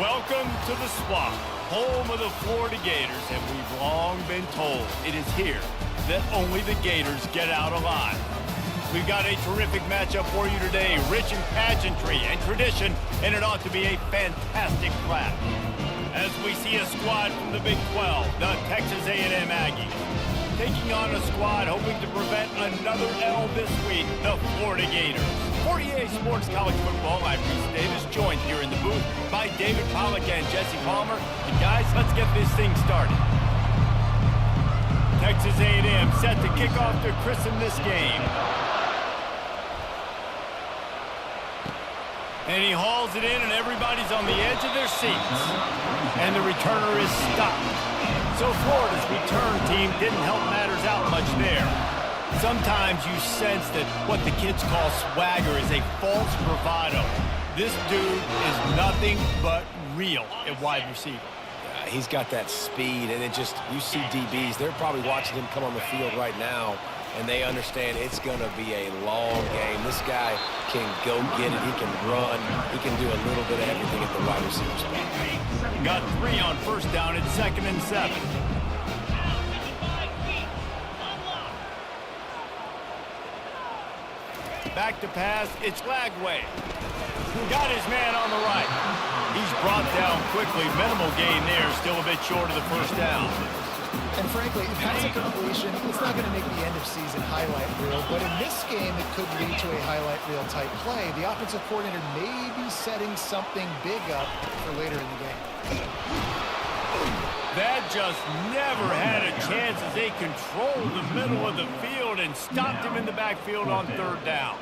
Welcome to the Swamp, home of the Florida Gators, and we've long been told it is here that only the Gators get out alive. We've got a terrific matchup for you today, rich in pageantry and tradition, and it ought to be a fantastic clash. As we see a squad from the Big 12, the Texas A&M Aggies, taking on a squad hoping to prevent another L this week, the Florida Gators. For EA Sports College Football, I'm Reese Davis, joined here in the booth by David Pollack and Jesse Palmer. And guys, let's get this thing started. Texas A&M set to kick off to christen this game. And he hauls it in, and everybody's on the edge of their seats. And the returner is stopped. So Florida's return team didn't help matters out much there. Sometimes you sense that what the kids call swagger is a false bravado. This dude is nothing but real at wide receiver. Yeah, he's got that speed, and you see DBs, they're probably watching him come on the field right now, and they understand it's going to be a long game. This guy can go get it. He can run. He can do a little bit of everything at the wide receiver spot. Got 3 on first down. It's 2nd and 7. Back to pass. It's Lagway. Got his man on the right. He's brought down quickly. Minimal gain there. Still a bit short of the first down. And frankly, if that's a completion, it's not going to make the end-of-season highlight reel. But in this game, it could lead to a highlight reel type play. The offensive coordinator may be setting something big up for later in the game. That just never had a chance as they controlled the middle of the field and stopped him in the backfield on 3rd down.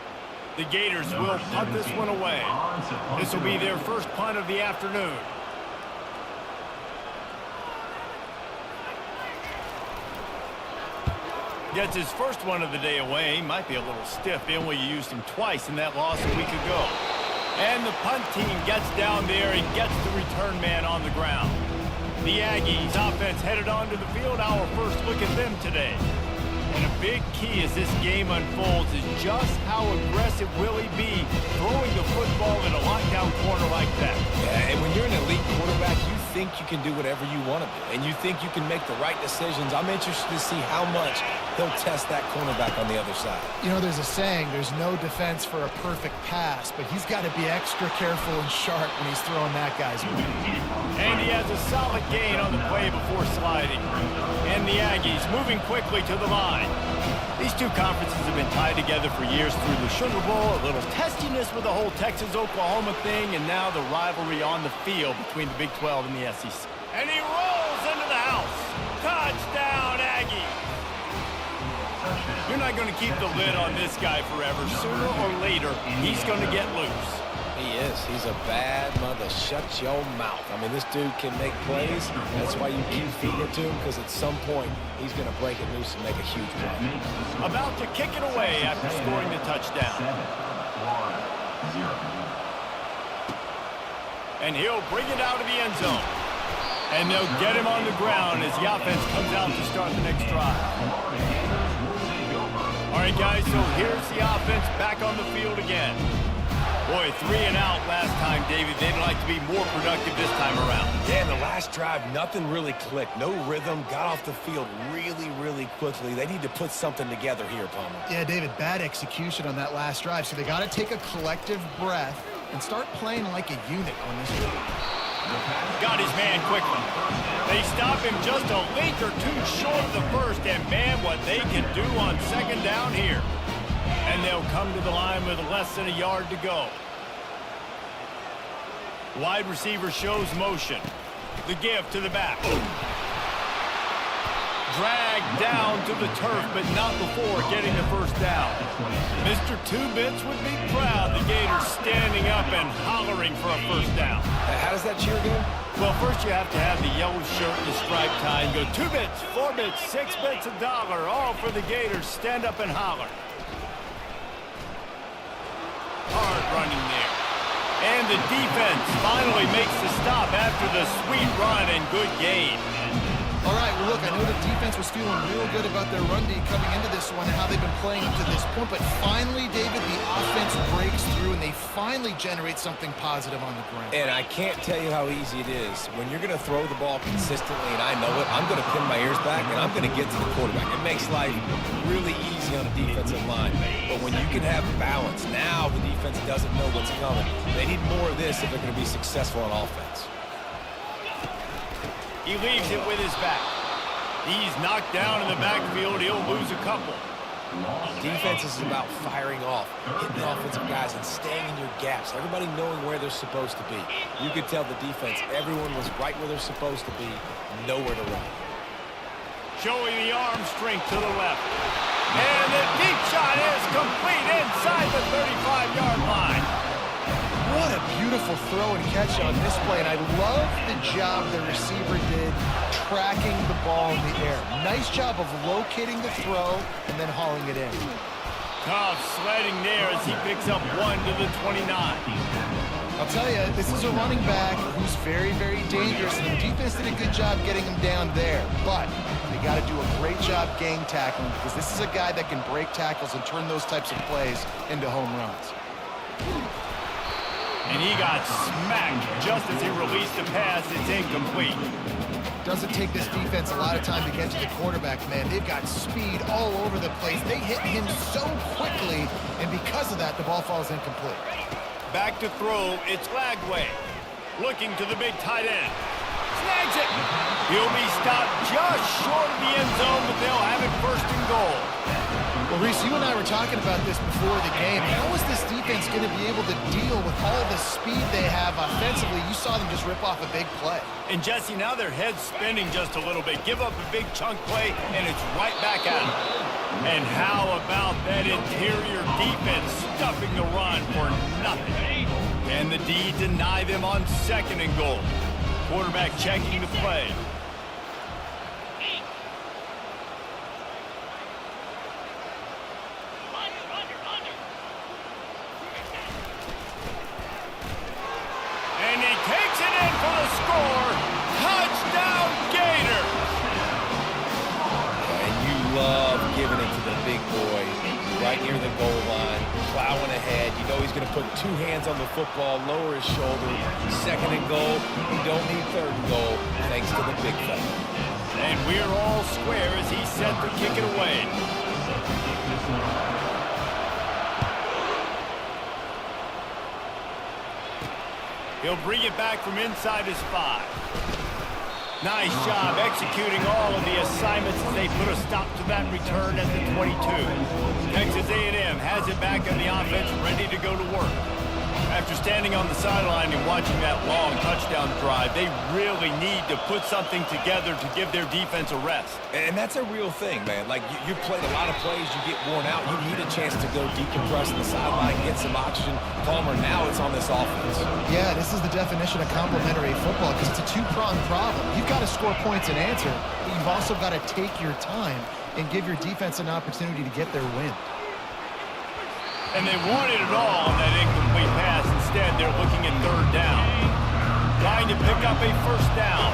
The Gators will punt this one away. This will be their first punt of the afternoon. Gets his first one of the day away. Might be a little stiff in where you used him twice in that loss a week ago. And the punt team gets down there and gets the return man on the ground. The Aggies offense headed onto the field. Our first look at them today. And a big key as this game unfolds is just how aggressive will he be throwing the football in a lockdown corner like that. Yeah, and when you're an elite quarterback, you think you can do whatever you want to do, and you think you can make the right decisions. I'm interested to see how much he'll test that cornerback on the other side. You know, there's a saying, there's no defense for a perfect pass, but he's got to be extra careful and sharp when he's throwing that guy's way. And he has a solid gain on the play before sliding. And the Aggies moving quickly to the line. These two conferences have been tied together for years through the Sugar Bowl, a little testiness with the whole Texas-Oklahoma thing, and now the rivalry on the field between the Big 12 and the SEC. And he rolls into the house. Touchdown, Aggies. You're not going to keep the lid on this guy forever. Sooner or later, he's going to get loose. He is. He's a bad mother. Shut your mouth. I mean, this dude can make plays. That's why you keep feeding it to him, because at some point, he's going to break it loose and make a huge play. About to kick it away after scoring the touchdown. And he'll bring it out of the end zone. And they'll get him on the ground as the offense comes out to start the next drive. All right, guys, so here's the offense back on the field again. Boy, 3 and out last time, David. They'd like to be more productive this time around. Yeah, in the last drive, nothing really clicked. No rhythm, got off the field really, really quickly. They need to put something together here, Palmer. Yeah, David, bad execution on that last drive, so they got to take a collective breath and start playing like a unit on this drive. Got his man quickly. They stop him just a length or 2 short of the first, and man, what they can do on 2nd down here. And they'll come to the line with less than a yard to go. Wide receiver shows motion. The give to the back. Dragged down to the turf, but not before getting the first down. Mr. Two-Bits would be proud. The Gators standing up and hollering for a first down. How does that cheer go? Well, first you have to have the yellow shirt and the striped tie and go 2 bits, 4 bits, 6 bits, $1, all for the Gators. Stand up and holler. Hard running there. And the defense finally makes the stop after the sweet run and good gain. All right, well, look, I know the defense was feeling real good about their run D coming into this one and how they've been playing up to this point, but finally, David, the offense breaks through, and they finally generate something positive on the ground. And I can't tell you how easy it is. When you're going to throw the ball consistently, and I know it, I'm going to pin my ears back, and I'm going to get to the quarterback. It makes life really easy on the defensive line. But when you can have balance, now the defense doesn't know what's coming. They need more of this if they're going to be successful on offense. He leaves it with his back. He's knocked down in the backfield. He'll lose a couple. Defense is about firing off, hitting the offensive guys, and staying in your gaps. Everybody knowing where they're supposed to be. You could tell the defense, everyone was right where they're supposed to be, nowhere to run. Showing the arm strength to the left. And the deep shot is complete inside the 35-yard line. What a beautiful throw and catch on this play, and I love the job the receiver did tracking the ball in the air. Nice job of locating the throw and then hauling it in. Tough sledding there as he picks up 1 to the 29. I'll tell you, this is a running back who's very, very dangerous, and the defense did a good job getting him down there, but they got to do a great job gang tackling because this is a guy that can break tackles and turn those types of plays into home runs. And he got smacked just as he released the pass. It's incomplete. Doesn't take this defense a lot of time to get to the quarterback, man. They've got speed all over the place. They hit him so quickly, and because of that, the ball falls incomplete. Back to throw, it's Lagway. Looking to the big tight end. Snags it. He'll be stopped just short of the end zone, but they'll have it first and goal. Well, Reese, you and I were talking about this before the game. How is this defense going to be able to deal with all the speed they have offensively? You saw them just rip off a big play. And, Jesse, now their head's spinning just a little bit. Give up a big chunk play, and it's right back at them. And how about that interior defense stuffing the run for nothing? And the D deny them on second and goal. Quarterback checking the play. And he takes it in for the score. Touchdown, Gators! And you love giving it to the big boy right near the goal line, plowing ahead. You know he's going to put 2 hands on the football, lower his shoulder. Second and goal. You don't need third and goal, thanks to the big fella. And we're all square as he's set to kick it away. He'll bring it back from inside his 5. Nice job executing all of the assignments as they put a stop to that return at the 22. Texas A&M has it back on the offense, ready to go to work. After standing on the sideline and watching that long touchdown drive, they really need to put something together to give their defense a rest. And that's a real thing, man. Like, you played a lot of plays, you get worn out, you need a chance to go decompress on the sideline, get some oxygen, calmer. Now it's on this offense. Yeah, this is the definition of complementary football because it's a 2-pronged problem. You've got to score points and answer, but you've also got to take your time and give your defense an opportunity to get their win. And they wanted it all on that incomplete pass. Instead, they're looking at third down. Trying to pick up a first down.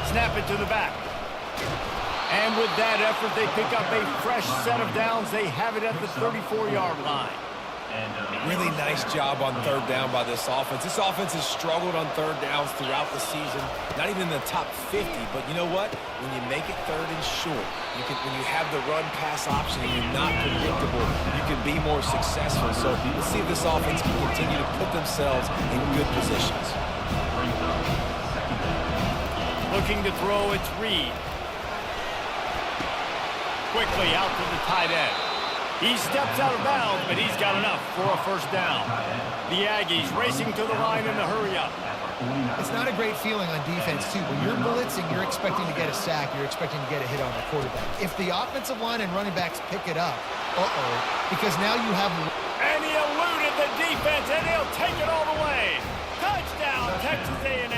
Snap it to the back. And with that effort, they pick up a fresh set of downs. They have it at the 34-yard line. Really nice job on third down by this offense. This offense has struggled on third downs throughout the season. Not even in the top 50, but you know what? When you make it third and short, when you have the run-pass option and you're not predictable, you can be more successful. So let's see if this offense can continue to put themselves in good positions. Looking to throw, it's Reed. Quickly out to the tight end. He steps out of bounds, but he's got enough for a first down. The Aggies racing to the line in a hurry-up. It's not a great feeling on defense, too. When you're blitzing, you're expecting to get a sack. You're expecting to get a hit on the quarterback. If the offensive line and running backs pick it up, because now you have... And he eluded the defense, and he'll take it all the way. Touchdown, Texas A&M.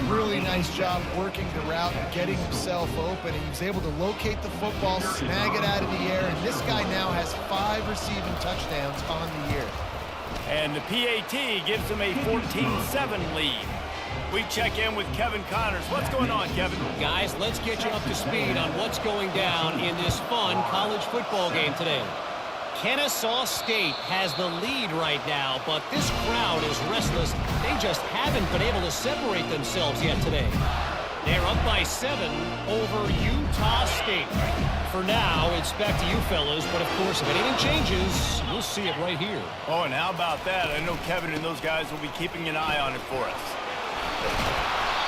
Really nice job working the route and getting himself open. He was able to locate the football, snag it out of the air, and this guy now has 5 receiving touchdowns on the year. And the PAT gives him a 14-7 lead. We check in with Kevin Connors. What's going on, Kevin? Guys, let's get you up to speed on what's going down in this fun college football game today. Kennesaw State has the lead right now, but this crowd is restless. They just haven't been able to separate themselves yet today. They're up by 7 over Utah State. For now, it's back to you fellas, but of course, if anything changes, you'll see it right here. Oh, and how about that? I know Kevin and those guys will be keeping an eye on it for us.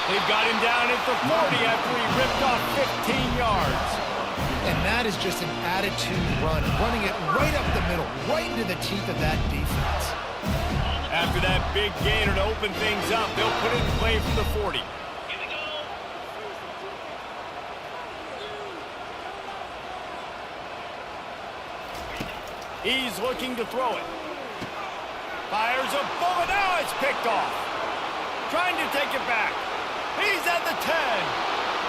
They've got him down at the 40 after he ripped off 15 yards. And that is just an attitude run, running it right up the middle, right into the teeth of that defense. After that big gainer to open things up, they'll put it in play from the 40. He's looking to throw it. Fires a bullet. Now it's picked off. Trying to take it back. He's at the 10.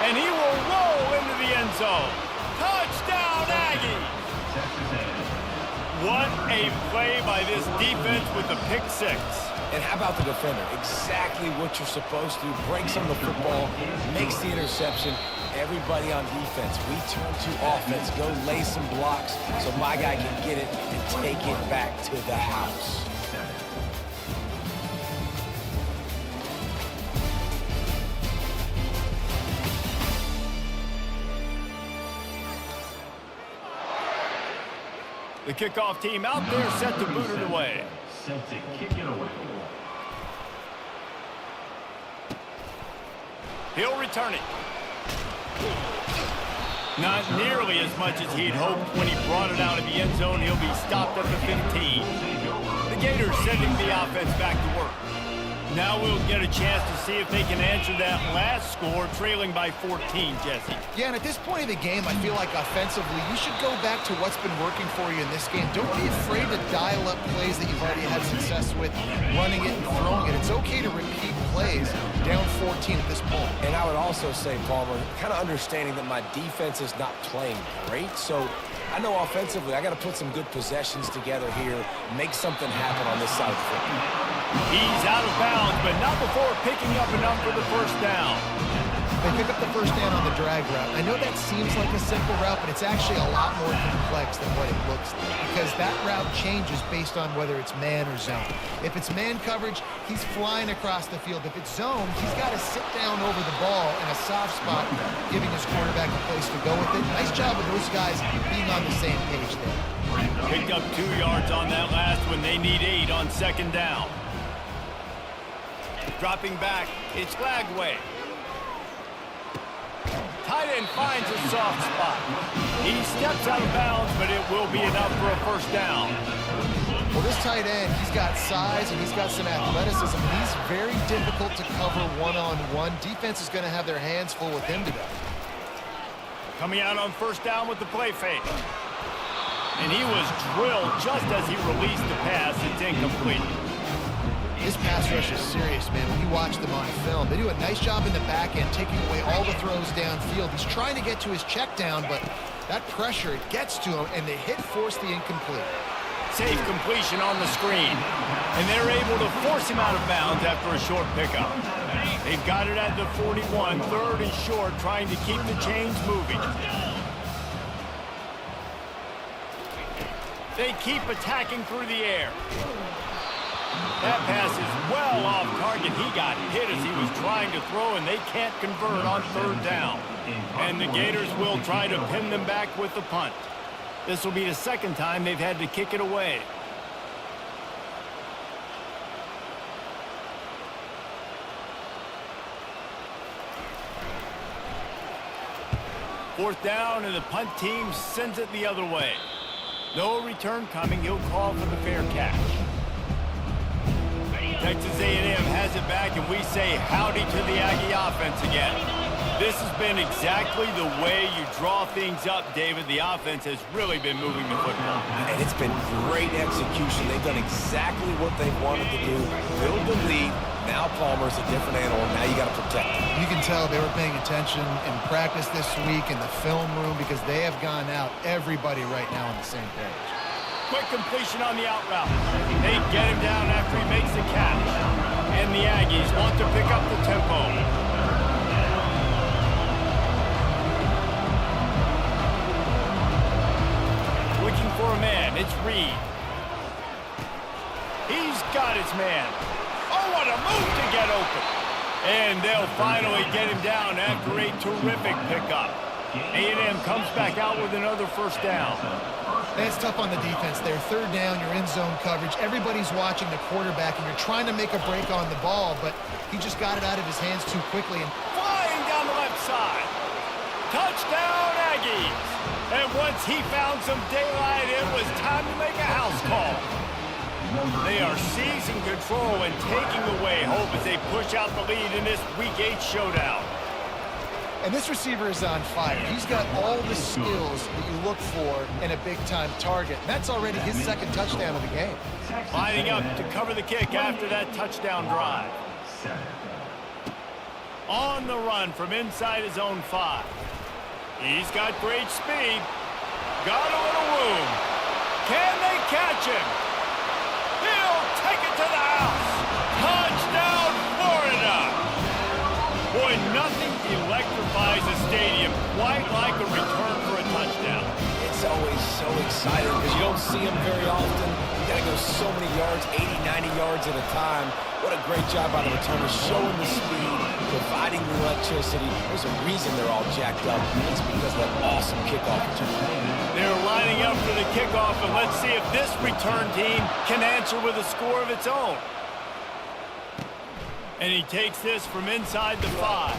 And he will roll into the end zone. Touchdown, Aggie! What a play by this defense with the pick 6. And how about the defender? Exactly what you're supposed to do. Breaks on the football, makes the interception. Everybody on defense, we turn to offense. Go lay some blocks so my guy can get it and take it back to the house. The kickoff team out there set to boot it away. Set to kick it away. He'll return it. Not nearly as much as he'd hoped when he brought it out of the end zone. He'll be stopped at the 15. The Gators sending the offense back to work. Now we'll get a chance to see if they can answer that last score, trailing by 14, Jesse. Yeah, and at this point of the game, I feel like offensively, you should go back to what's been working for you in this game. Don't be afraid to dial up plays that you've already had success with, running it and throwing it. It's okay to repeat plays down 14 at this point. And I would also say, Palmer, kind of understanding that my defense is not playing great, so I know offensively I got to put some good possessions together here, make something happen on this side of the football. He's out of bounds, but not before picking up enough for the first down. They pick up the first down on the drag route. I know that seems like a simple route, but it's actually a lot more complex than what it looks like, because that route changes based on whether it's man or zone. If it's man coverage, he's flying across the field. If it's zone, he's got to sit down over the ball in a soft spot, giving his quarterback a place to go with it. Nice job of those guys being on the same page there. Picked up 2 yards on that last one. They need 8 on second down. Dropping back, it's Glagway. Tight end finds a soft spot. He steps out of bounds, but it will be enough for a first down. Well, this tight end, he's got size and he's got some athleticism. He's very difficult to cover one-on-one. Defense is going to have their hands full with him today. Coming out on first down with the play fake. And he was drilled just as he released the pass. It's incomplete. His pass rush is serious, man. When you watch them on film, they do a nice job in the back end, taking away all the throws downfield. He's trying to get to his check down, but that pressure, it gets to him, and the hit forced the incomplete. Safe completion on the screen. And they're able to force him out of bounds after a short pickup. They've got it at the 41, third and short, trying to keep the chains moving. They keep attacking through the air. That pass is well off target. He got hit as he was trying to throw, and they can't convert on third down. And the Gators will try to pin them back with the punt. This will be the second time they've had to kick it away. Fourth down, and the punt team sends it the other way. No return coming. He'll call for the fair catch. Texas A&M has it back, and we say howdy to the Aggie offense again. This has been exactly the way you draw things up, David. The offense has really been moving the football. And it's been great execution. They've done exactly what they wanted to do. Build the lead. Now Palmer's a different animal. Now you got to protect him. You can tell they were paying attention in practice this week in the film room, because they have gone out, everybody right now on the same page. Quick completion on the out route. They get him down after he makes the catch. And the Aggies want to pick up the tempo. Looking for a man. It's Reed. He's got his man. Oh, what a move to get open. And they'll finally get him down after a terrific pickup. A&M comes back out with another first down. It's tough on the defense there. Third down, you're in zone coverage. Everybody's watching the quarterback, and you're trying to make a break on the ball, but he just got it out of his hands too quickly. And flying down the left side. Touchdown, Aggies. And once he found some daylight, it was time to make a house call. They are seizing control and taking away hope as they push out the lead in this Week 8 showdown. And this receiver is on fire. He's got all the skills that you look for in a big-time target. And that's already his second touchdown of the game. Lining up to cover the kick after that touchdown drive. On the run from inside his own 5. He's got great speed. Got a little room. Can they catch him? He'll take it to the house. Touchdown, Florida. Boy, nothing electrifies a stadium quite like a return for a touchdown. It's always so exciting because you don't see them very often. You got to go so many yards, 80, 90 yards at a time. What a great job by the returner, showing the speed, providing the electricity. There's a reason they're all jacked up. It's because of that awesome kickoff return. They're lining up for the kickoff, and let's see if this return team can answer with a score of its own. And he takes this from inside the 5.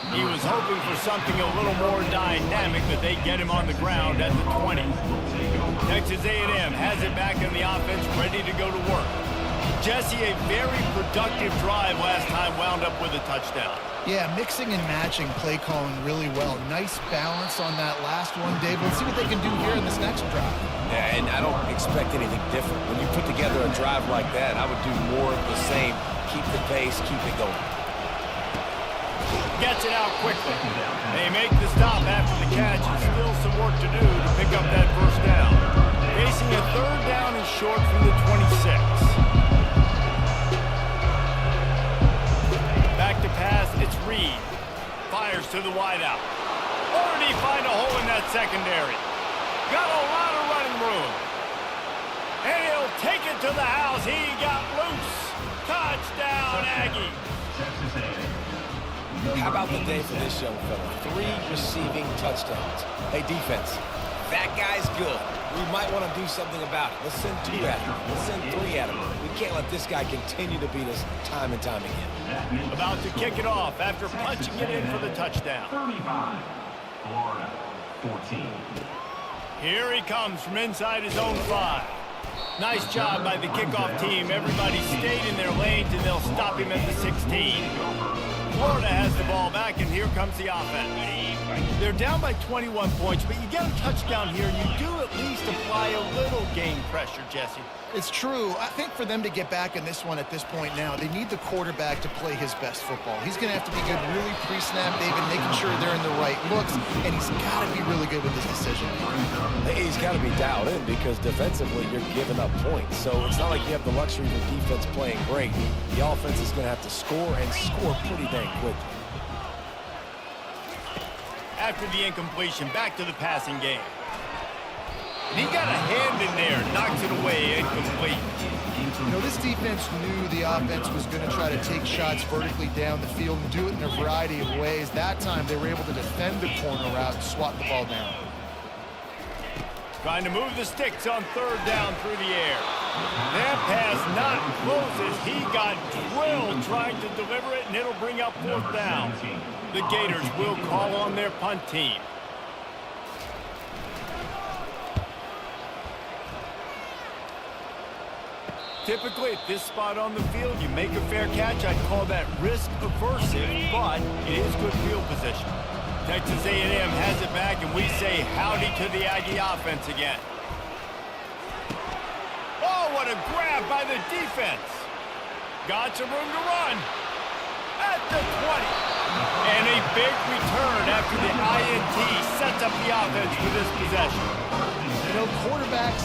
He was hoping for something a little more dynamic, but they get him on the ground at the 20. Texas A&M has it back in the offense, ready to go to work. Jesse, a very productive drive last time wound up with a touchdown. Yeah, mixing and matching play calling really well. Nice balance on that last one, Dave. Let's see what they can do here in this next drive. Yeah, and I don't expect anything different. When you put together a drive like that, I would do more of the same. Keep the pace, keep it going. Gets it out quickly. They make the stop after the catch, and still some work to do to pick up that first down. Facing a third down and short from the 26. Back to pass, it's Reed. Fires to the wideout. Or did he find a hole in that secondary? Got a lot of running room. And he'll take it to the house. He got loose. Touchdown, Aggie. How about the day for this young fella? 3 receiving touchdowns. Hey, defense, that guy's good. We might want to do something about it. Let's send 2 at him. Let's send 3 at him. We can't let this guy continue to beat us time and time again. About to kick it off after punching it in for the touchdown. 35, Florida, 14. Here he comes from inside his own 5. Nice job by the kickoff team. Everybody stayed in their lanes, and they'll stop him at the 16. Florida has the ball back, and here comes the offense. They're down by 21 points, but you get a touchdown here, and you do at least apply a little game pressure, Jesse. It's true. I think for them to get back in this one at this point now, they need the quarterback to play his best football. He's going to have to be good really pre-snap, David, making sure they're in the right looks, and he's got to be really good with his decision. He's got to be dialed in because defensively you're giving up points. So it's not like you have the luxury of the defense playing great. The offense is going to have to score and score pretty dang quick. After the incompletion, back to the passing game. He got a hand in there, knocks it away, incomplete. You know, this defense knew the offense was going to try to take shots vertically down the field and do it in a variety of ways. That time, they were able to defend the corner route and swat the ball down. Trying to move the sticks on third down through the air. That pass not close as he got drilled trying to deliver it, and it'll bring up fourth down. The Gators will call on their punt team. Typically, at this spot on the field, you make a fair catch. I'd call that risk aversive, but it is good field position. Texas A&M has it back, and we say howdy to the Aggie offense again. Oh, what a grab by the defense. Got some room to run. At the 20. And a big return after the INT sets up the offense for this possession. You know, quarterbacks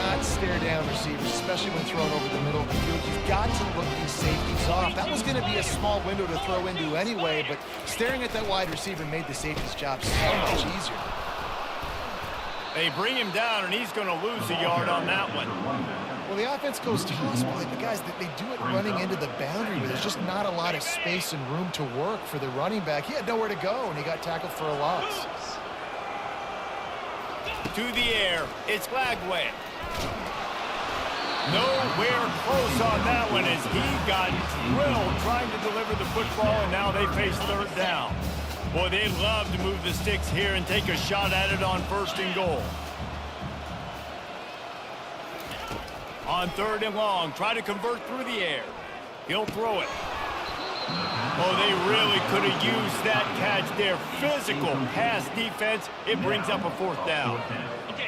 not stare down receivers, especially when thrown over the middle of the field. You've got to look these safeties off. That was going to be a small window to throw into anyway, but staring at that wide receiver made the safety's job so much easier. They bring him down, and he's going to lose a yard on that one. Well, the offense goes toss, but guys, they do it running into the boundary where there's just not a lot of space and room to work for the running back. He had nowhere to go, and he got tackled for a loss. To the air, it's Glagway. Nowhere close on that one as he got drilled trying to deliver the football, and now they face third down. Boy, they'd love to move the sticks here and take a shot at it on 1st and goal. On 3rd and long, try to convert through the air. He'll throw it. Oh, they really could have used that catch there. Physical pass defense. It brings up a 4th down.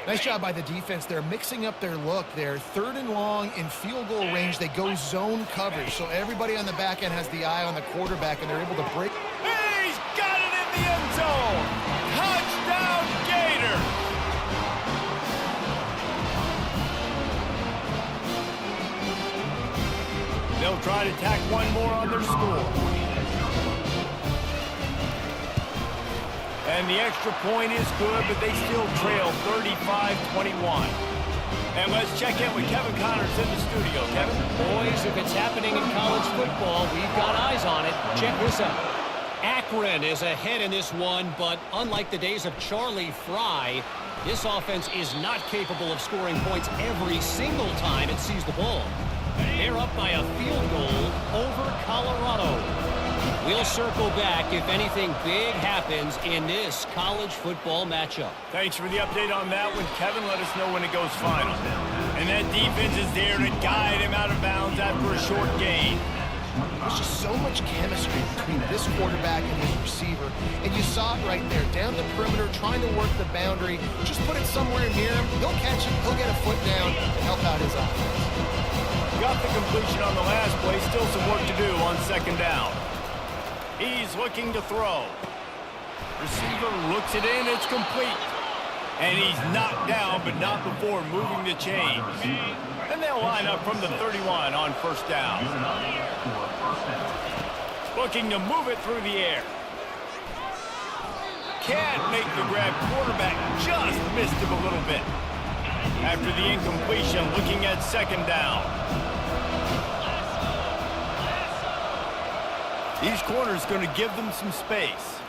Nice job by the defense. They're mixing up their look there. 3rd and long in field goal range. They go zone coverage, so everybody on the back end has the eye on the quarterback, and they're able to break. He's got it in the end zone. Touchdown, Gator. They'll try to tack one more on their score. And the extra point is good, but they still trail 35-21. And let's check in with Kevin Connors in the studio. Kevin? Boys, if it's happening in college football, we've got eyes on it. Check this out. Akron is ahead in this one, but unlike the days of Charlie Fry, this offense is not capable of scoring points every single time it sees the ball. They're up by a field goal over Colorado. We'll circle back if anything big happens in this college football matchup. Thanks for the update on that one, Kevin. Let us know when it goes final. And that defense is there to guide him out of bounds after a short gain. There's just so much chemistry between this quarterback and his receiver, and you saw it right there, down the perimeter, trying to work the boundary. Just put it somewhere near him. He'll catch it. He'll get a foot down and help out his offense. Got the completion on the last play. Still some work to do on 2nd down. He's looking to throw. Receiver looks it in. It's complete. And he's knocked down, but not before moving the chains. And they'll line up from the 31 on 1st down. Looking to move it through the air. Can't make the grab. Quarterback just missed him a little bit. After the incompletion, looking at 2nd down. Each corner is going to give them some space.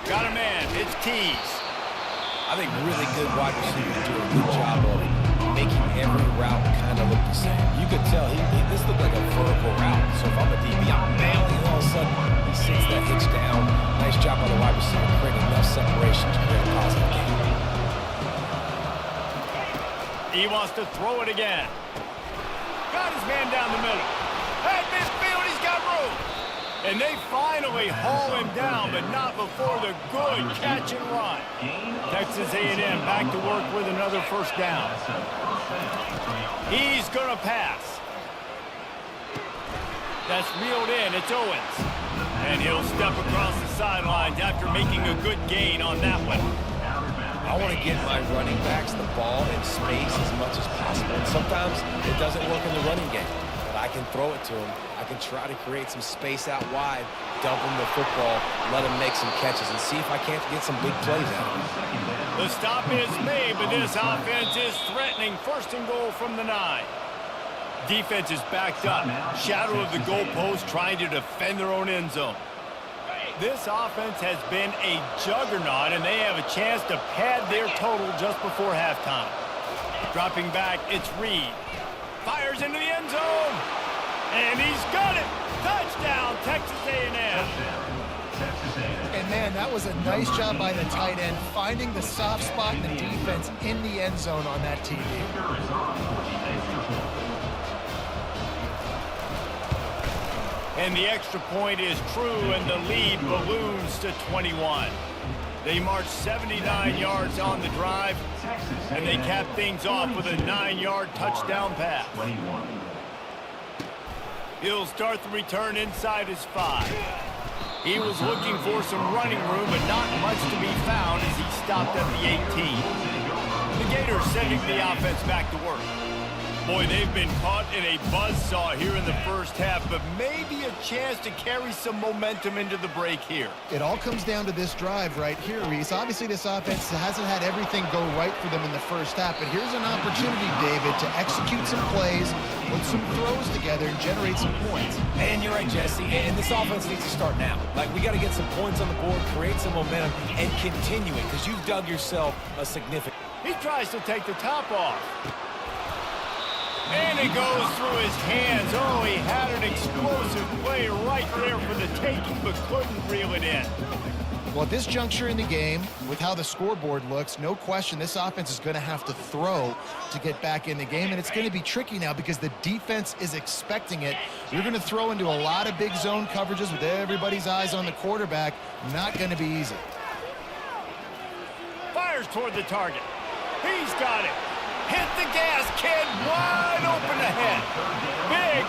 Got a man. It's Tees. I think really good wide receivers do a good job of making every route kind of look the same. You could tell this looked like a vertical route. So if I'm a DB, I'm bailing, and all of a sudden he sits that hitch down. Nice job by the wide receiver, creating enough separation to create a positive game. He wants to throw it again. Got his man down the middle. At midfield, he's got room. And they finally haul him down, but not before the good catch and run. Texas A&M back to work with another 1st down. He's going to pass. That's reeled in. It's Owens. And he'll step across the sidelines after making a good gain on that one. I want to get my running backs the ball in space as much as possible. And sometimes it doesn't work in the running game. I can throw it to him. I can try to create some space out wide, dump him the football, let him make some catches, and see if I can't get some big plays out of him. The stop is made, but this offense is threatening 1st and goal from the 9. Defense is backed up. Shadow of the goalpost trying to defend their own end zone. This offense has been a juggernaut, and they have a chance to pad their total just before halftime. Dropping back, it's Reed. Fires into the end zone, and he's got it. Touchdown, Texas A&M. And man, that was a nice job by the tight end, finding the soft spot in the defense in the end zone on that TD. And the extra point is true, and the lead balloons to 21. They march 79 yards on the drive, and they cap things off with a 9-yard touchdown pass. He'll start the return inside his 5. He was looking for some running room, but not much to be found as he stopped at the 18. The Gators sending the offense back to work. Boy, they've been caught in a buzzsaw here in the first half, but maybe a chance to carry some momentum into the break here. It all comes down to this drive right here, Reese. Obviously, this offense hasn't had everything go right for them in the first half, but here's an opportunity, David, to execute some plays, put some throws together, and generate some points. And you're right, Jesse, and this offense needs to start now. Like, we got to get some points on the board, create some momentum, and continue it, because you've dug yourself a significant... He tries to take the top off. And it goes through his hands. Oh, he had an explosive play right there for the taking, but couldn't reel it in. Well, at this juncture in the game, with how the scoreboard looks, no question this offense is going to have to throw to get back in the game, and it's going to be tricky now because the defense is expecting it. You're going to throw into a lot of big zone coverages with everybody's eyes on the quarterback. Not going to be easy. Fires toward the target. He's got it. Hit the gas, kid. Wide open ahead.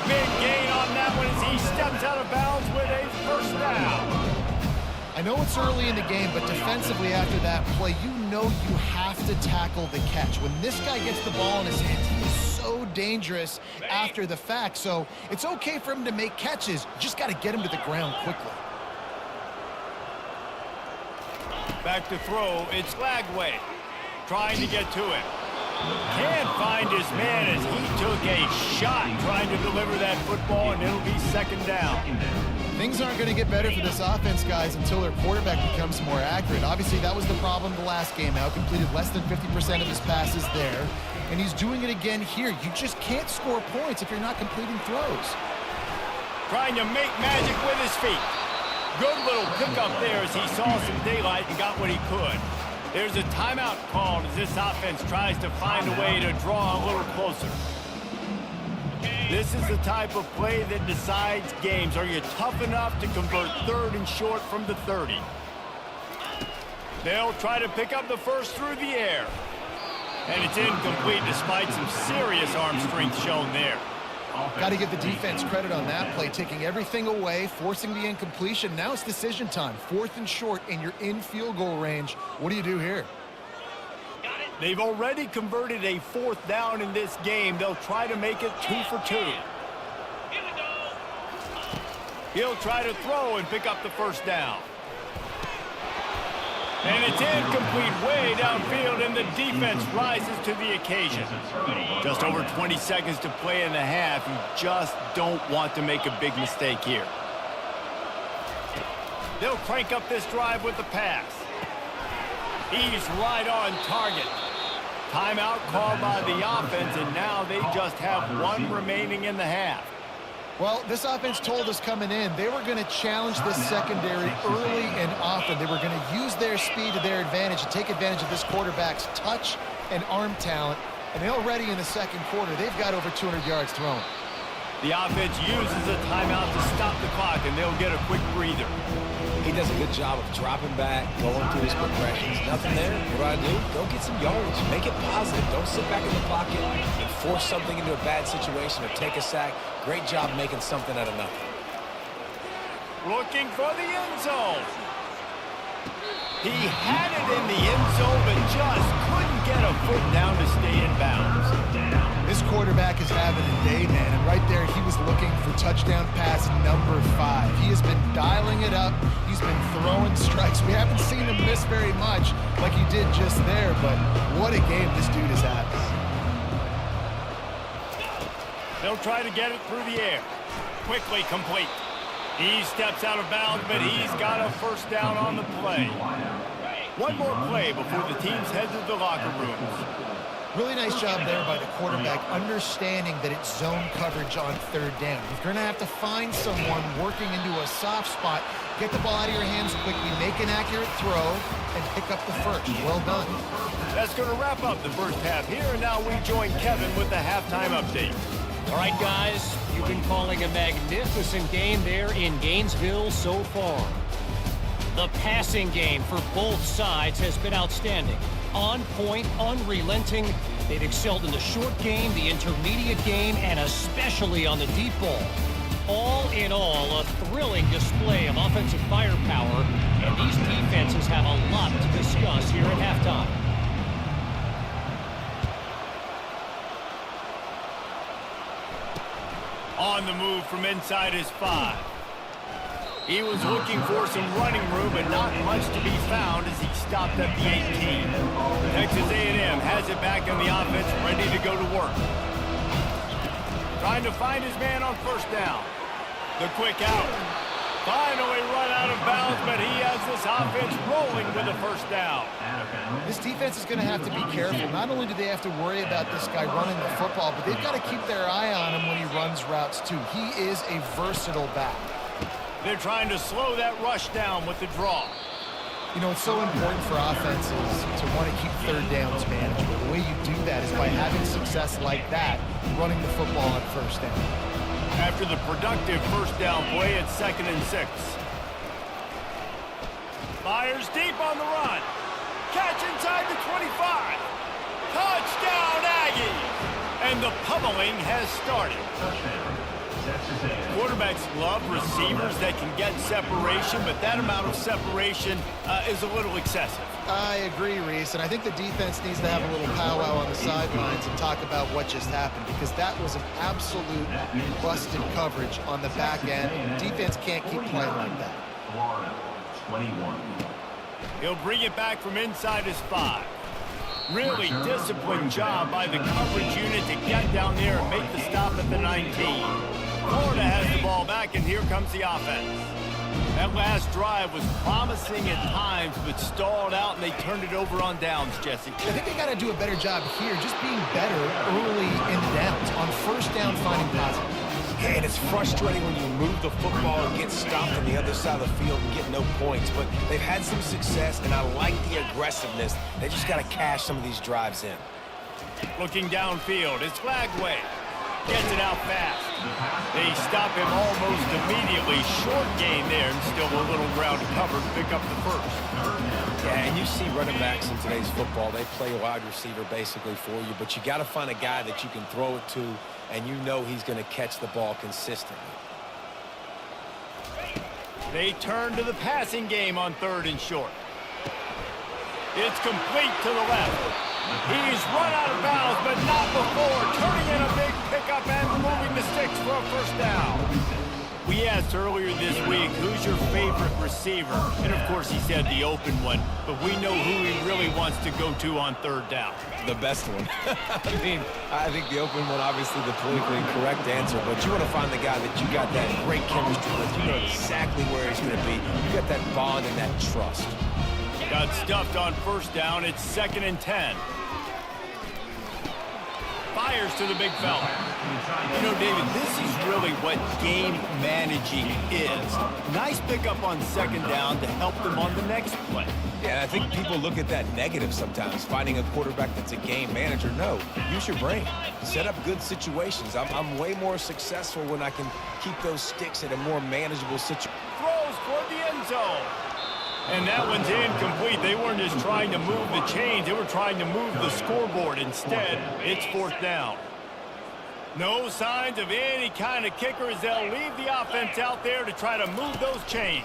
Big gain on that one as he steps out of bounds with a first down. I know it's early in the game, but defensively after that play, you know you have to tackle the catch. When this guy gets the ball in his hands, he's so dangerous after the fact. So it's okay for him to make catches. You just got to get him to the ground quickly. Back to throw. It's Lagway trying to get to it. Can't find his man as he took a shot trying to deliver that football, and it'll be second down. Things aren't going to get better for this offense, guys, until their quarterback becomes more accurate. Obviously, that was the problem the last game out. Completed less than 50% of his passes there, and he's doing it again here. You just can't score points if you're not completing throws. Trying to make magic with his feet. Good little pickup there as he saw some daylight and got what he could. There's a timeout called as this offense tries to find a way to draw a little closer. This is the type of play that decides games. Are you tough enough to convert third and short from the 30? They'll try to pick up the first through the air. And it's incomplete despite some serious arm strength shown there. Got to give the defense credit on that play, taking everything away, forcing the incompletion. Now it's decision time. 4th and short, and you're in field goal range. What do you do here? They've already converted a 4th down in this game. They'll try to make it 2 for 2. He'll try to throw and pick up the first down. And it's incomplete way downfield, and the defense rises to the occasion. Just over 20 seconds to play in the half. You just don't want to make a big mistake here. They'll crank up this drive with the pass. He's right on target. Timeout called by the offense, and now they just have one remaining in the half. Well, this offense told us coming in they were going to challenge this secondary early and often. They were going to use their speed to their advantage and take advantage of this quarterback's touch and arm talent. And already in the second quarter, they've got over 200 yards thrown. The offense uses a timeout to stop the clock, and they'll get a quick breather. He does a good job of dropping back, going through his progressions. Nothing there. What do? Go get some yards. Make it positive. Don't sit back in the pocket and force something into a bad situation or take a sack. Great job making something out of nothing. Looking for the end zone. He had it in the end zone, but just couldn't get a foot down to stay in bounds. This quarterback is having a day, man, and right there he was looking for touchdown pass number 5. He has been dialing it up. He's been throwing strikes. We haven't seen him miss very much like he did just there, but what a game this dude is having. They'll try to get it through the air. Quickly complete. He steps out of bounds, but he's got a first down on the play. One more play before the teams head to the locker rooms. Really nice job there by the quarterback, understanding that it's zone coverage on 3rd down. You're going to have to find someone working into a soft spot, get the ball out of your hands quickly, make an accurate throw, and pick up the first. Well done. That's going to wrap up the first half here, and now we join Kevin with the halftime update. All right, guys, you've been calling a magnificent game there in Gainesville so far. The passing game for both sides has been outstanding. On point, unrelenting. They've excelled in the short game, the intermediate game, and especially on the deep ball. All in all, a thrilling display of offensive firepower, and these defenses have a lot to discuss here at halftime. On the move from inside his 5. He was looking for some running room, but not much to be found as he stopped at the 18. Texas A&M has it back on the offense, ready to go to work. Trying to find his man on first down. The quick out. Finally run out of bounds, but he has this offense rolling with a first down. This defense is going to have to be careful. Not only do they have to worry about this guy running the football, but they've got to keep their eye on him when he runs routes too. He is a versatile back. They're trying to slow that rush down with the draw. You know, it's so important for offenses to want to keep third downs manageable. The way you do that is by having success like that, running the football on first down. After the productive first down play, it's 2nd and 6. Fires deep on the run. Catch inside the 25. Touchdown, Aggies! And the pummeling has started. Quarterbacks love receivers that can get separation, but that amount of separation is a little excessive. I agree, Reese, and I think the defense needs to have a little powwow on the sidelines and talk about what just happened, because that was an absolute busted coverage on the back end. Defense can't keep playing like that. Florida, 21. He'll bring it back from inside his 5. Really disciplined job by the coverage unit to get down there and make the stop at the 19. Florida has the ball back, and here comes the offense. That last drive was promising at times, but stalled out, and they turned it over on downs, Jesse. I think they got to do a better job here, just being better early in the downs. On first down, finding positive. Yeah, and it's frustrating when you move the football and get stopped on the other side of the field and get no points. But they've had some success, and I like the aggressiveness. They just got to cash some of these drives in. Looking downfield, it's Flagway. Gets it out fast. They stop him almost immediately. Short gain there, and still a little ground covered to pick up the first. Yeah, and you see running backs in today's football, they play wide receiver basically for you, but you got to find a guy that you can throw it to, and you know he's going to catch the ball consistently. They turn to the passing game on 3rd and short. It's complete to the left. He's run out of bounds, but not before. Turning in a big pickup and moving the sticks for a first down. We asked earlier this week, who's your favorite receiver? And, of course, he said the open one, but we know who he really wants to go to on 3rd down. The best one. I think the open one, obviously the politically correct answer, but you want to find the guy that you got that great chemistry with. You know exactly where he's going to be. You got that bond and that trust. Got stuffed on first down. It's 2nd and 10. Fires to the big fella. You know, David, this is really what game managing is. Nice pickup on 2nd down to help them on the next play. Yeah, I think people look at that negative sometimes, finding a quarterback that's a game manager. No, use your brain. Set up good situations. I'm way more successful when I can keep those sticks at a more manageable situation. Throws toward the end zone. And that one's incomplete. They weren't just trying to move the chains. They were trying to move the scoreboard. Instead, it's 4th down. No signs of any kind of kicker as they'll leave the offense out there to try to move those chains.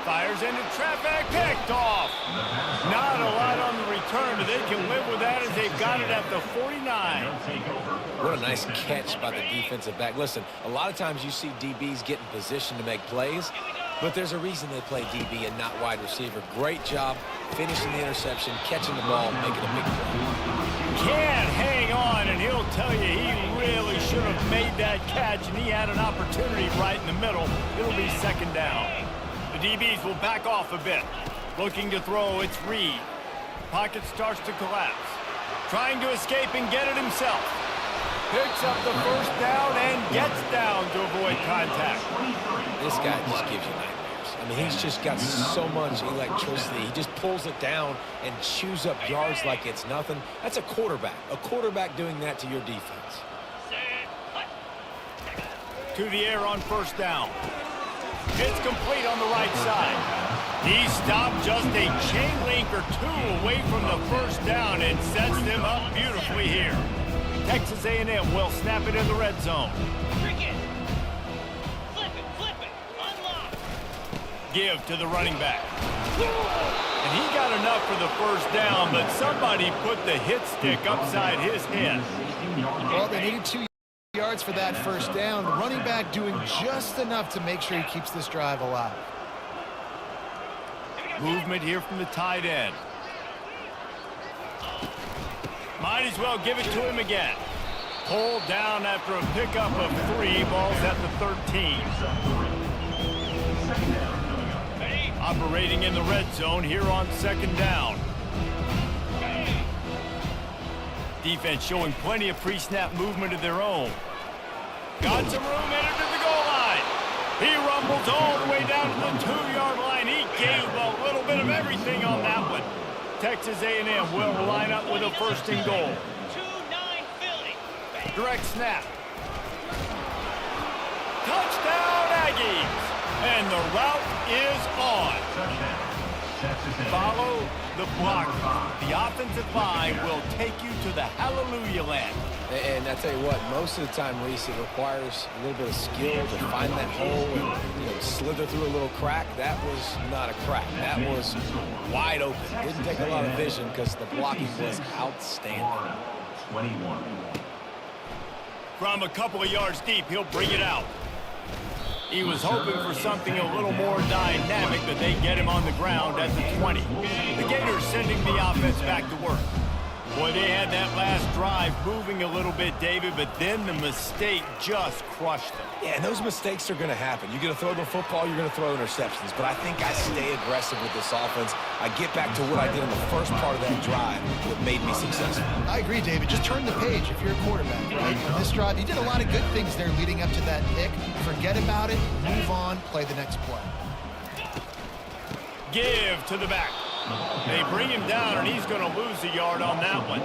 Fires into traffic, picked off. Not a lot on the return, but they can live with that as they've got it at the 49. What a nice catch by the defensive back. Listen, a lot of times you see DBs get in position to make plays, but there's a reason they play DB and not wide receiver. Great job finishing the interception, catching the ball, making a big play. Can't hang on, and he'll tell you he really should have made that catch, and he had an opportunity right in the middle. It'll be 2nd down. The DBs will back off a bit. Looking to throw, it's Reed. Pocket starts to collapse. Trying to escape and get it himself. Picks up the first down and gets down to avoid contact. This guy just gives you nightmares. I mean, he's just got so much electricity. He just pulls it down and chews up yards like it's nothing. That's a quarterback. A quarterback doing that to your defense. To the air on first down. It's complete on the right side. He stopped just a chain link or two away from the first down and sets them up beautifully here. Texas A&M will snap it in the red zone. Flip it, unlock. Give to the running back. And he got enough for the first down, but somebody put the hit stick upside his head. Well, they needed 2 yards for that first down. The running back doing just enough to make sure he keeps this drive alive. Movement here from the tight end. Might as well give it to him again. Pulled down after a pickup of 3. Ball's at the 13. Operating in the red zone here on second down. Defense showing plenty of pre-snap movement of their own. Got some room, headed to the goal line. He rumbles all the way down to the 2-yard line. He gave a little bit of everything on that one. Texas A&M will line up with a first and goal. Direct snap. Touchdown Aggies. And the route is on. Follow the block. The offensive line will take you to the hallelujah land. And I tell you what, most of the time, Reese, it requires a little bit of skill to find that hole and slither through a little crack. That was not a crack. That was wide open. Didn't take a lot of vision because the blocking was outstanding. 21. From a couple of yards deep, he'll bring it out. He was hoping for something a little more dynamic, but they get him on the ground at the 20. The Gators sending the offense back to work. Boy, they had that last drive moving a little bit, David, but then the mistake just crushed them. Yeah, and those mistakes are going to happen. You're going to throw the football, you're going to throw interceptions. But I think I stay aggressive with this offense. I get back to what I did in the first part of that drive that made me successful. I agree, David. Just turn the page if you're a quarterback, right? On this drive, you did a lot of good things there leading up to that pick. Forget about it, move on, play the next play. Give to the back. They bring him down, and he's going to lose a yard on that one.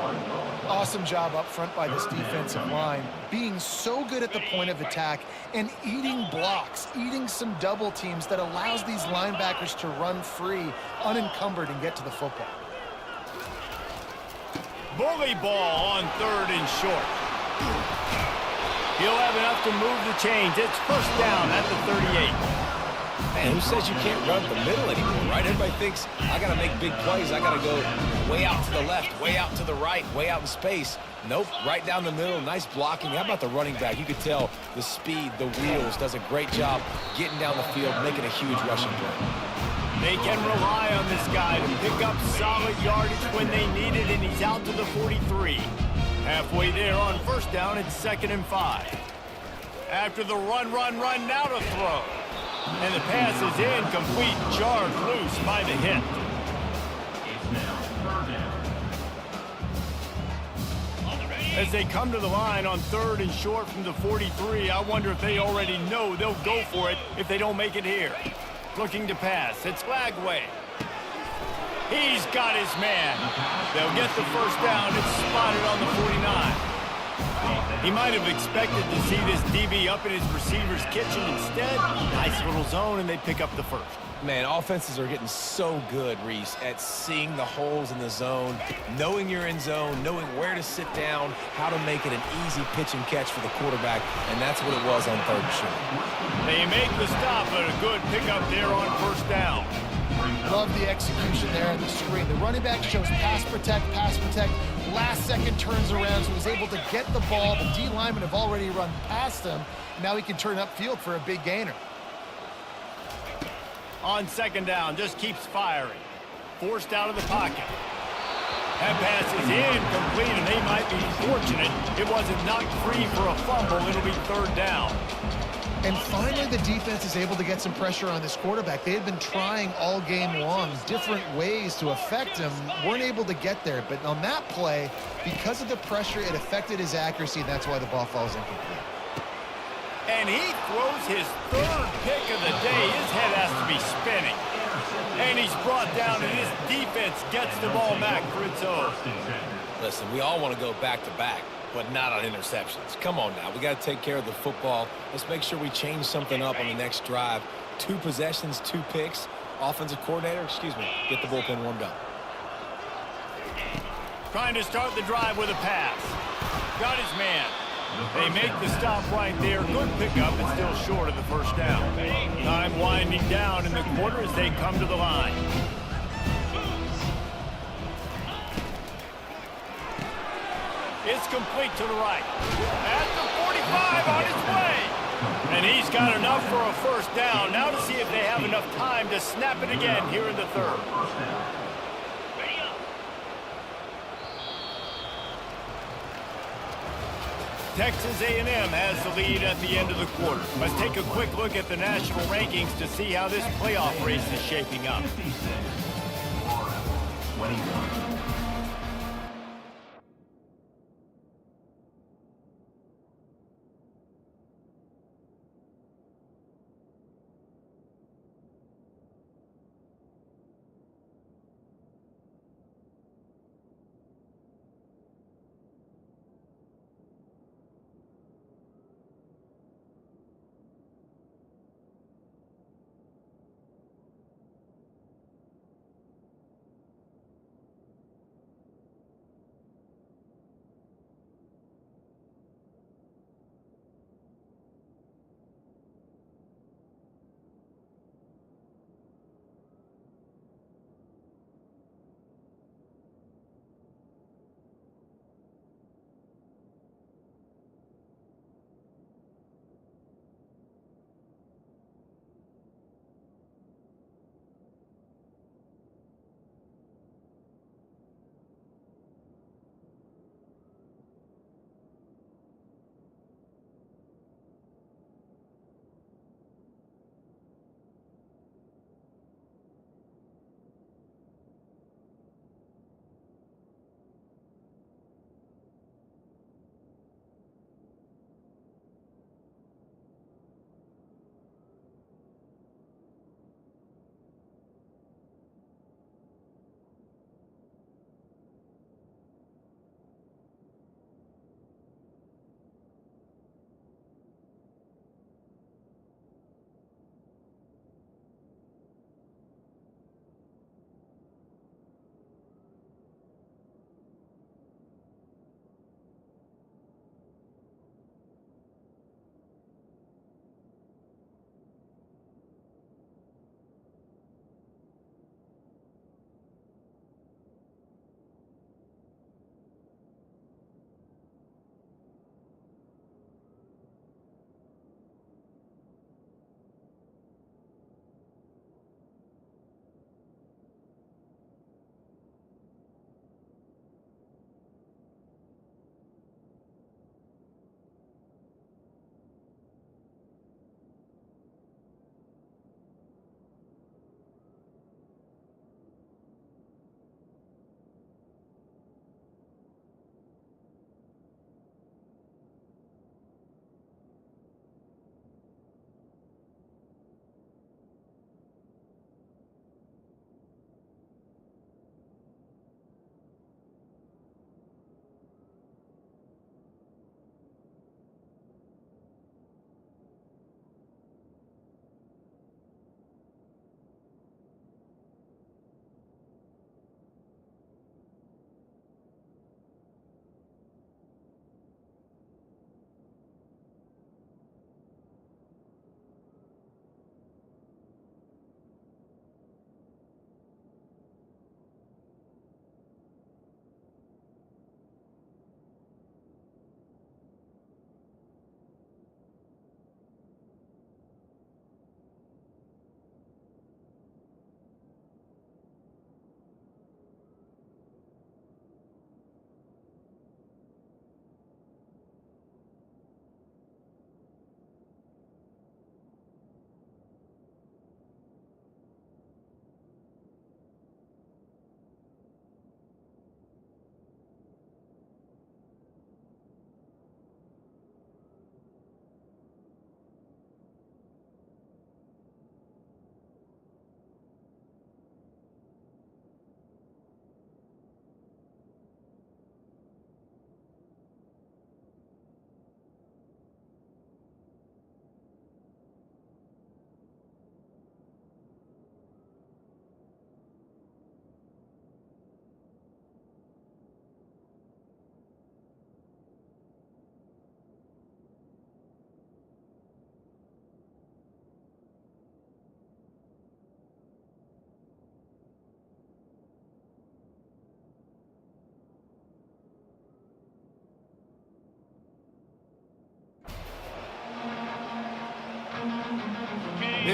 Awesome job up front by this defensive line, being so good at the point of attack and eating blocks, eating some double teams that allows these linebackers to run free, unencumbered, and get to the football. Bully ball on 3rd and short. He'll have enough to move the chains. It's first down at the 38. Man, who says you can't run the middle anymore, right? Everybody thinks, I got to make big plays. I got to go way out to the left, way out to the right, way out in space. Nope, right down the middle, nice blocking. How about the running back? You could tell the speed, the wheels, does a great job getting down the field, making a huge rushing play. They can rely on this guy to pick up solid yardage when they need it, and he's out to the 43. Halfway there on first down, it's 2nd and 5. After the run, now to throw. And the pass is incomplete, charged loose by the hit. It's now 3rd down. As they come to the line on 3rd and short from the 43, I wonder if they already know they'll go for it if they don't make it here. Looking to pass, it's Lagway. He's got his man. They'll get the first down. It's spotted on the 49. He might have expected to see this DB up in his receiver's kitchen. Instead, nice little zone, and they pick up the first. Man, offenses are getting so good, Reese, at seeing the holes in the zone, knowing you're in zone, knowing where to sit down, how to make it an easy pitch and catch for the quarterback, and that's what it was on 3rd and short. They make the stop, but a good pickup there on first down. Love the execution there on the screen. The running back shows pass protect, last second turns around, so he's able to get the ball. The D linemen have already run past him. Now he can turn upfield for a big gainer. On 2nd down, just keeps firing. Forced out of the pocket. That pass is incomplete, and they might be fortunate it wasn't knocked free for a fumble. It'll be 3rd down. And finally, the defense is able to get some pressure on this quarterback. They had been trying all game long, different ways to affect him, weren't able to get there. But on that play, because of the pressure, it affected his accuracy, and that's why the ball falls incomplete. And he throws his 3rd pick of the day. His head has to be spinning. And he's brought down, and his defense gets the ball back for its own. Listen, we all want to go back-to-back, but not on interceptions. Come on now. We got to take care of the football. Let's make sure we change something up on the next drive. 2 possessions, 2 picks. Offensive coordinator, get the bullpen warmed up. Trying to start the drive with a pass. Got his man. They make the stop right there. Good pickup, but still short of the first down. Time winding down in the quarter as they come to the line. It's complete to the right. At the on his way. And he's got enough for a first down. Now to see if they have enough time to snap it again here in the third. Texas A&M has the lead at the end of the quarter. Let's take a quick look at the national rankings to see how this playoff race is shaping up. 21.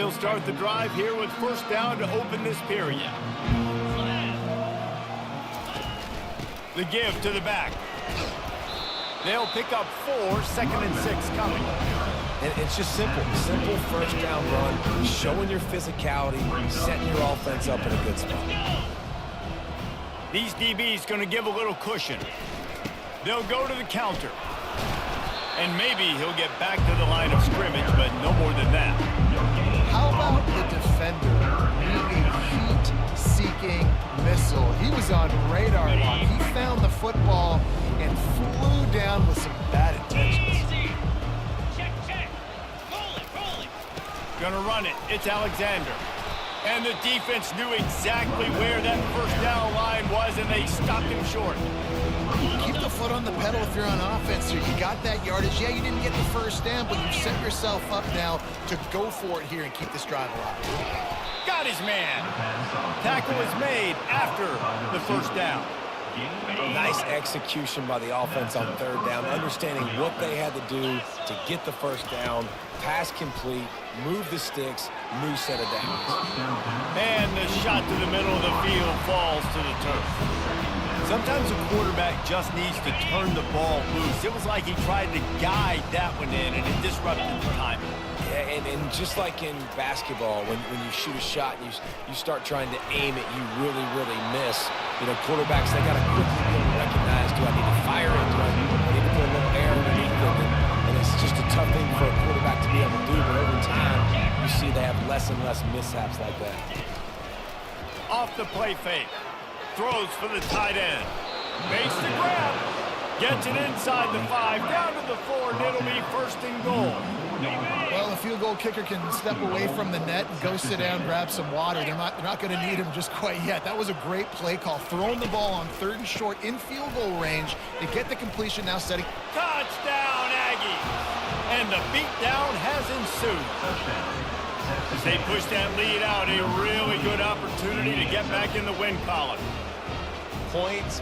He'll start the drive here with first down to open this period. The give to the back. They'll pick up 4, 2nd and 6 coming. And it's just simple first down run, showing your physicality, setting your offense up in a good spot. These DBs going to give a little cushion. They'll go to the counter. And maybe he'll get back to the line of scrimmage, but no more than that. How about the defender being a heat-seeking missile? He was on radar lock. He found the football and flew down with some bad intentions. Gonna run it. It's Alexander. And the defense knew exactly where that first down line was, and they stopped him short. Keep the foot on the pedal if you're on offense here. You got that yardage. Yeah, you didn't get the first down, but you set yourself up now to go for it here and keep this drive alive. Got his man. Tackle is made after the first down. Nice execution by the offense on third down, understanding what they had to do to get the first down, pass complete, move the sticks, new set of downs. And the shot to the middle of the field falls to the turf. Sometimes a quarterback just needs to turn the ball loose. It was like he tried to guide that one in, and it disrupted the timing. Yeah, and just like in basketball, when you shoot a shot and you start trying to aim it, you really miss. You know, quarterbacks, they got to quickly be able to recognize, do I need to fire it? Do I need to put a little air underneath it? And it's just a tough thing for a quarterback to be able to do, but over time, you see they have less and less mishaps like that. Off the play fake. Throws for the tight end. Makes the grab. Gets it inside the 5, down to the 4, and it'll be first and goal. Well, a field goal kicker can step away from the net and go sit down, grab some water. They're not going to need him just quite yet. That was a great play call. Throwing the ball on 3rd and short in field goal range. They get the completion, now setting. Touchdown, Aggies! And the beatdown has ensued. As they push that lead out, a really good opportunity to get back in the win column. Points,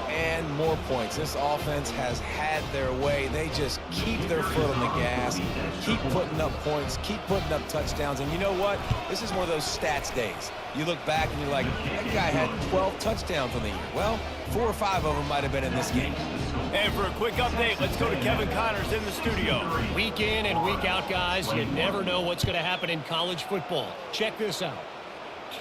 and more points. This offense has had their way. They just keep their foot on the gas, keep putting up points, keep putting up touchdowns. And you know what? This is one of those stats days. You look back and you're like, that guy had 12 touchdowns on the year. Well, 4 or 5 of them might have been in this game. And for a quick update, let's go to Kevin Connors in the studio. Week in and week out, guys, you never know what's going to happen in college football. Check this out.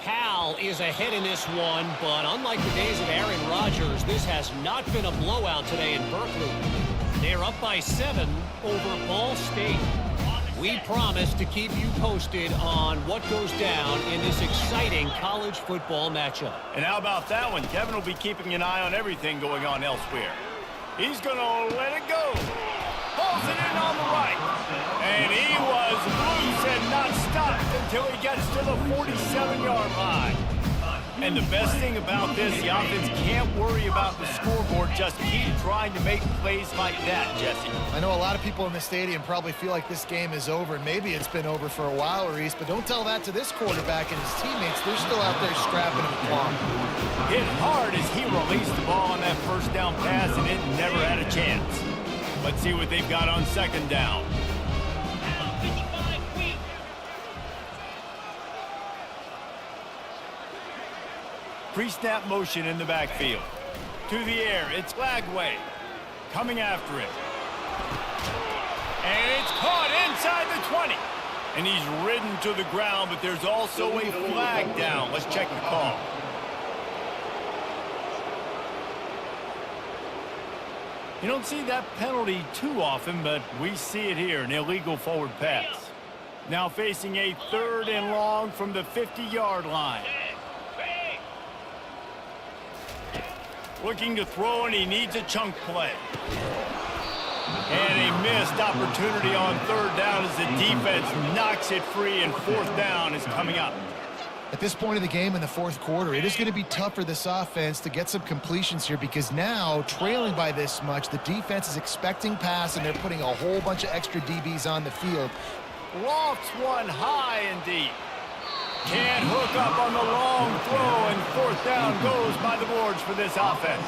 Cal is ahead in this one, but unlike the days of Aaron Rodgers, this has not been a blowout today in Berkeley. They're up by 7 over Ball State. We promise to keep you posted on what goes down in this exciting college football matchup. And how about that one? Kevin will be keeping an eye on everything going on elsewhere. He's going to let it go. Pulls it in on the right. And he was loose and not stopped until he gets to the 47-yard line. And the best thing about this, the offense can't worry about the scoreboard. Just keep trying to make plays like that, Jesse. I know a lot of people in the stadium probably feel like this game is over. Maybe it's been over for a while, Reese, but don't tell that to this quarterback and his teammates. They're still out there scrapping and clawing. Hit hard as he released the ball on that first down pass, and it never had a chance. Let's see what they've got on second down. Pre-snap motion in the backfield. To the air, it's Lagway. Coming after it. And it's caught inside the 20. And he's ridden to the ground, but there's also a flag down. Let's check the call. You don't see that penalty too often, but we see it here, an illegal forward pass. Now facing a 3rd and long from the 50-yard line. Looking to throw, and he needs a chunk play. And a missed opportunity on 3rd down as the defense knocks it free, and 4th down is coming up. At this point of the game in the 4th quarter, it is going to be tough for this offense to get some completions here because now, trailing by this much, the defense is expecting pass, and they're putting a whole bunch of extra DBs on the field. Lofts one high and deep. Can't hook up on the long throw, and 4th down goes by the boards for this offense.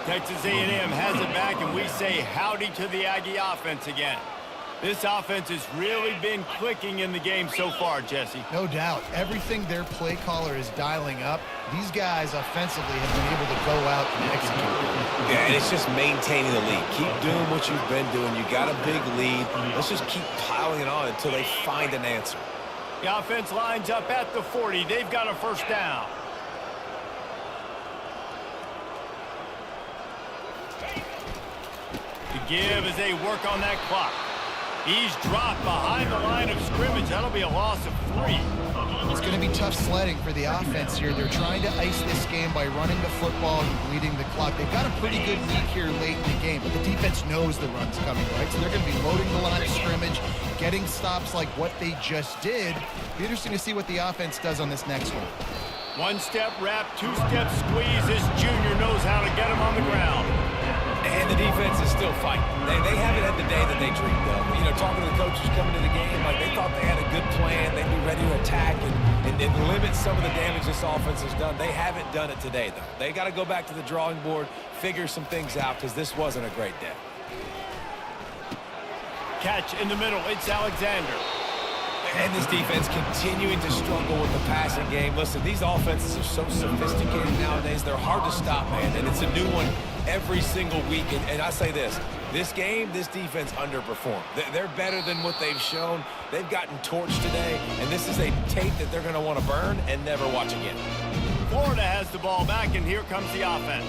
Texas A&M has it back, and we say howdy to the Aggie offense again. This offense has really been clicking in the game so far, Jesse. No doubt. Everything their play caller is dialing up, these guys offensively have been able to go out and execute. Yeah, and it's just maintaining the lead. Keep doing what you've been doing. You got a big lead. Let's just keep piling it on until they find an answer. The offense lines up at the 40. They've got a first down. To give as they work on that clock. He's dropped behind the line of scrimmage. That'll be a loss of 3. It's going to be tough sledding for the offense here. They're trying to ice this game by running the football and bleeding the clock. They've got a pretty good lead here late in the game, but the defense knows the run's coming, right? So they're going to be loading the line of scrimmage, getting stops like what they just did. Be interesting to see what the offense does on this next one. One-step wrap, two-step squeeze. This junior knows how to get him on the ground. And the defense is still fighting. They haven't had the day that they dreamed of. You know, talking to the coaches coming to the game, like they thought they had a good plan. They'd be ready to attack and limit some of the damage this offense has done. They haven't done it today, though. They got to go back to the drawing board, figure some things out, because this wasn't a great day. Catch in the middle. It's Alexander. And this defense continuing to struggle with the passing game. Listen, these offenses are so sophisticated nowadays. They're hard to stop, man, and it's a new one every single week. And I say this game, this defense underperformed. They're better than what they've shown. They've gotten torched today, and this is a tape that they're going to want to burn and never watch again. Florida has the ball back, and here comes the offense.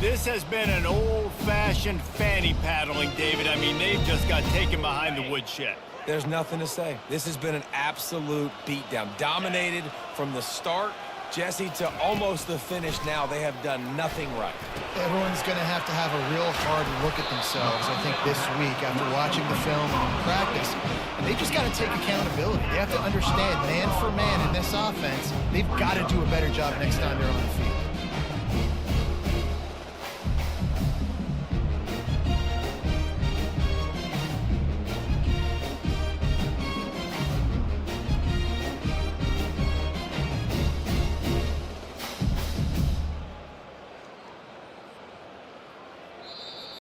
This has been an old-fashioned fanny paddling, David. I mean, they've just got taken behind the woodshed. There's nothing to say. This has been an absolute beatdown. Dominated from the start, Jesse, to almost the finish now. They have done nothing right. Everyone's going to have a real hard look at themselves, I think, this week after watching the film and practice. And they just got to take accountability. They have to understand, man for man in this offense, they've got to do a better job next time they're on the field.